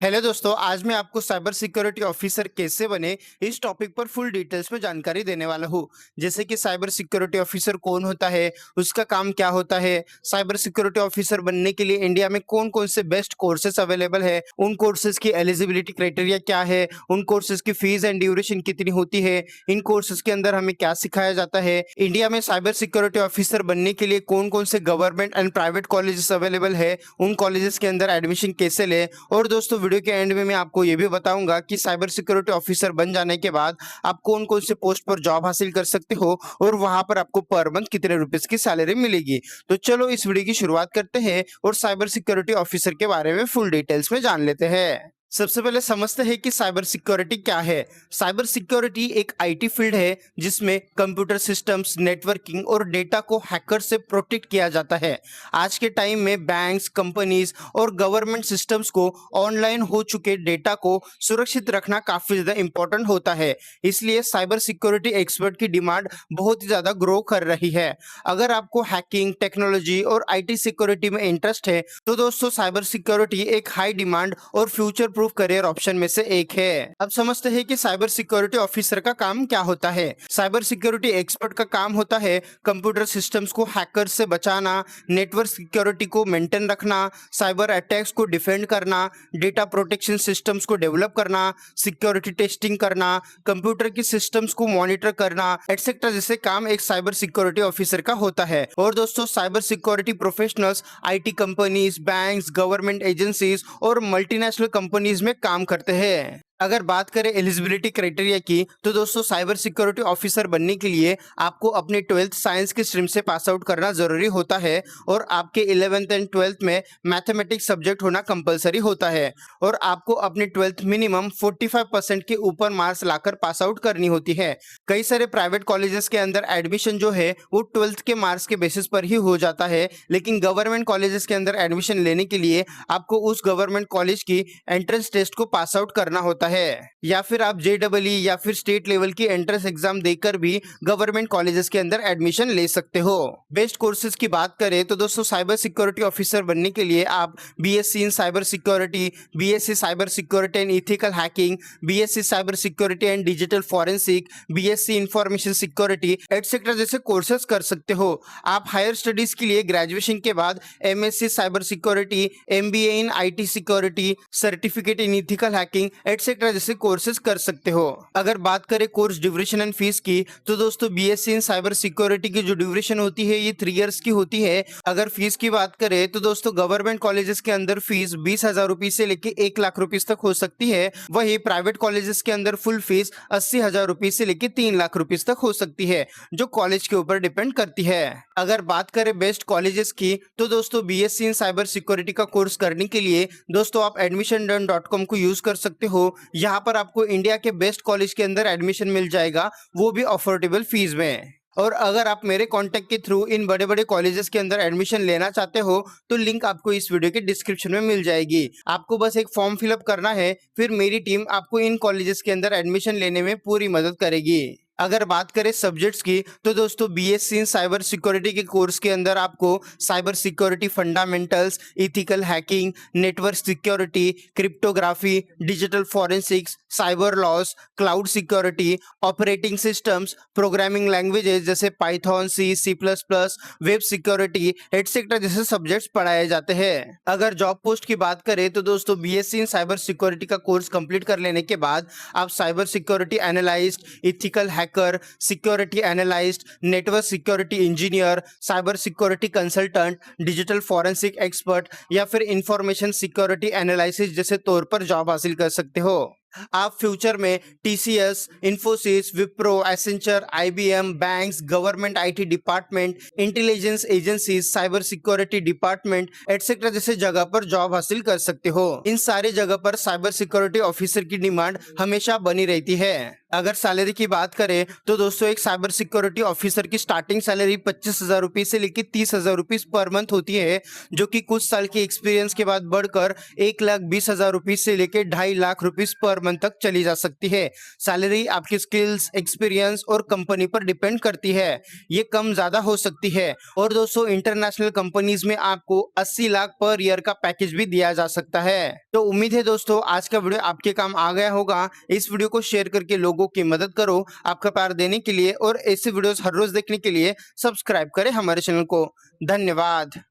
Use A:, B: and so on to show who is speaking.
A: Hello दोस्तों, आज मैं आपको साइबर सिक्योरिटी ऑफिसर कैसे बने इस टॉपिक पर फुल डिटेल्स में जानकारी देने वाला हूँ। जैसे कि साइबर सिक्योरिटी ऑफिसर कौन होता है, उसका काम क्या होता है, साइबर सिक्योरिटी ऑफिसर बनने के लिए इंडिया में कौन कौन से बेस्ट कोर्सेज अवेलेबल है, उन कोर्सेज की एलिजिबिलिटी क्राइटेरिया क्या है, उन कोर्सेज की फीस एंड ड्यूरेशन कितनी होती है, इन कोर्सेज के अंदर हमें क्या सिखाया जाता है, इंडिया में साइबर सिक्योरिटी ऑफिसर बनने के लिए कौन कौन से government and private colleges available है, उन कॉलेजेस के अंदर एडमिशन कैसे ले। और दोस्तों, वीडियो के एंड में मैं आपको ये भी बताऊंगा कि साइबर सिक्योरिटी ऑफिसर बन जाने के बाद आप कौन कौन से पोस्ट पर जॉब हासिल कर सकते हो और वहां पर आपको पर मंथ कितने रुपीस की सैलरी मिलेगी। तो चलो इस वीडियो की शुरुआत करते हैं और साइबर सिक्योरिटी ऑफिसर के बारे में फुल डिटेल्स में जान लेते हैं। सबसे पहले समझते हैं कि साइबर सिक्योरिटी क्या है। साइबर सिक्योरिटी एक आईटी फील्ड है जिसमें कंप्यूटर सिस्टम्स, नेटवर्किंग और डेटा को हैकर से प्रोटेक्ट किया जाता है। आज के टाइम में बैंक्स, कंपनीज और गवर्नमेंट सिस्टम्स को ऑनलाइन हो चुके डेटा को सुरक्षित रखना काफी ज्यादा इंपॉर्टेंट होता है। इसलिए साइबर सिक्योरिटी एक्सपर्ट की डिमांड बहुत ही ज्यादा ग्रो कर रही है। अगर आपको हैकिंग, टेक्नोलॉजी और आईटी सिक्योरिटी में इंटरेस्ट है तो दोस्तों साइबर सिक्योरिटी एक हाई डिमांड और फ्यूचर प्रूफ करियर ऑप्शन में से एक है। अब समझते हैं कि साइबर सिक्योरिटी ऑफिसर का काम क्या होता है। साइबर सिक्योरिटी एक्सपर्ट का काम होता है कंप्यूटर सिस्टम्स को हैकर से बचाना, नेटवर्क सिक्योरिटी को मेंटेन रखना, साइबर अटैक्स को डिफेंड करना, डेटा प्रोटेक्शन सिस्टम्स को डेवलप करना, सिक्योरिटी टेस्टिंग करना, कंप्यूटर की सिस्टम्स को मॉनिटर करना एटसेट्रा जैसे काम एक साइबर सिक्योरिटी ऑफिसर का होता है। और दोस्तों, cyber security professionals IT companies, banks, government agencies और मल्टीनेशनल कंपनीज में काम करते हैं। अगर बात करें एलिजिबिलिटी क्राइटेरिया की तो दोस्तों साइबर सिक्योरिटी ऑफिसर बनने के लिए आपको अपने 12th साइंस की स्ट्रीम से पास आउट करना जरूरी होता है और आपके 11th एंड 12th में मैथमेटिक्स सब्जेक्ट होना कंपलसरी होता है और आपको अपने 12th मिनिमम 45% के ऊपर मार्क्स लाकर पास आउट करनी होती है। कई सारे प्राइवेट कॉलेजेस के अंदर एडमिशन जो है वो 12th के मार्क्स के बेसिस पर ही हो जाता है, लेकिन गवर्नमेंट कॉलेजेस के अंदर एडमिशन लेने के लिए आपको उस गवर्नमेंट कॉलेज की एंट्रेंस टेस्ट को पास आउट करना होता है या फिर आप जेईई या फिर स्टेट लेवल की एंट्रेंस एग्जाम देकर भी गवर्नमेंट कॉलेजेस के अंदर एडमिशन ले सकते हो। बेस्ट कोर्सेज की बात करें तो दोस्तों साइबर सिक्योरिटी ऑफिसर बनने के लिए आप BSc in cyber security, BSc cyber security and ethical hacking, BSc cyber security and digital forensic, BSc information security etcetera जैसे कोर्सेज कर सकते हो। आप हायर स्टडीज के लिए ग्रेजुएशन के बाद MSc cyber security, MBA in IT security, certificate in ethical hacking etcetera जैसे कोर्सेज कर सकते हो। अगर बात करें कोर्स ड्यूरेशन एंड फीस की तो दोस्तों बीएससी इन साइबर सिक्योरिटी की जो ड्यूरेशन होती है ये 3 इयर्स की होती है। अगर फीस की बात करें तो दोस्तों गवर्नमेंट कॉलेजेस के अंदर फीस 20,000 रुपीज से लेके 1 लाख रुपीज तक हो सकती है। वही प्राइवेट कॉलेजेस के अंदर फुल फीस 80,000 रुपीज से लेके 3 लाख रुपीज तक हो सकती है, जो कॉलेज के ऊपर डिपेंड करती है। अगर बात करें बेस्ट कॉलेजेस की तो दोस्तों बीएससी इन साइबर सिक्योरिटी का कोर्स करने के लिए दोस्तों आप admissionDone.com को यूज कर सकते हो। यहाँ पर आपको इंडिया के बेस्ट कॉलेज के अंदर एडमिशन मिल जाएगा, वो भी अफोर्डेबल फीस में। और अगर आप मेरे कांटेक्ट के थ्रू इन बड़े बड़े कॉलेजेस के अंदर एडमिशन लेना चाहते हो तो लिंक आपको इस वीडियो के डिस्क्रिप्शन में मिल जाएगी। आपको बस एक फॉर्म फिलअप करना है, फिर मेरी टीम आपको इन कॉलेजेस के अंदर एडमिशन लेने में पूरी मदद करेगी। अगर बात करें सब्जेक्ट्स की तो दोस्तों बीएससी इन साइबर सिक्योरिटी के कोर्स के अंदर आपको cyber security fundamentals, ethical hacking, network security, cryptography, digital forensics, cyber loss, cloud security, operating systems, programming languages जैसे पाइथन, सी++, वेब सिक्योरिटी एटसेट्रा जैसे सब्जेक्ट्स पढ़ाए जाते हैं। अगर जॉब पोस्ट की बात करें तो दोस्तों बीएससी इन साइबर सिक्योरिटी का कोर्स कंप्लीट कर लेने के बाद आप cyber security analyst, ethical hacker, security analyst, network security engineer, cyber security consultant, digital forensic expert या फिर इंफॉर्मेशन सिक्योरिटी एनालिसिस जैसे तौर पर जॉब हासिल कर सकते हो। आप फ्यूचर में TCS, Infosys, Wipro, Accenture, IBM, banks, government IT department, intelligence agencies, cyber security department etcetera जैसे जगह पर जॉब हासिल कर सकते हो। इन सारी जगह पर साइबर सिक्योरिटी ऑफिसर की डिमांड हमेशा बनी रहती है। अगर सैलरी की बात करें तो दोस्तों एक साइबर सिक्योरिटी ऑफिसर की स्टार्टिंग सैलरी 25,000 रुपये से लेकर 30,000 रुपये पर मंथ होती है, जो कि कुछ साल के एक्सपीरियंस के बाद बढ़कर 1,20,000 रुपये से लेकर 2.5 लाख रुपये पर मंथ तक चली जा सकती है। सैलरी आपकी स्किल्स, एक्सपीरियंस और कंपनी पर डिपेंड करती है, ये कम ज्यादा हो सकती है। और दोस्तों इंटरनेशनल कंपनीज में आपको 80 लाख पर ईयर का पैकेज भी दिया जा सकता है। तो उम्मीद है दोस्तों आज का वीडियो आपके काम आ गया होगा। इस वीडियो को शेयर करके लोगों की मदद करो। आपका प्यार देने के लिए और ऐसे वीडियोस हर रोज देखने के लिए सब्सक्राइब करें हमारे चैनल को। धन्यवाद।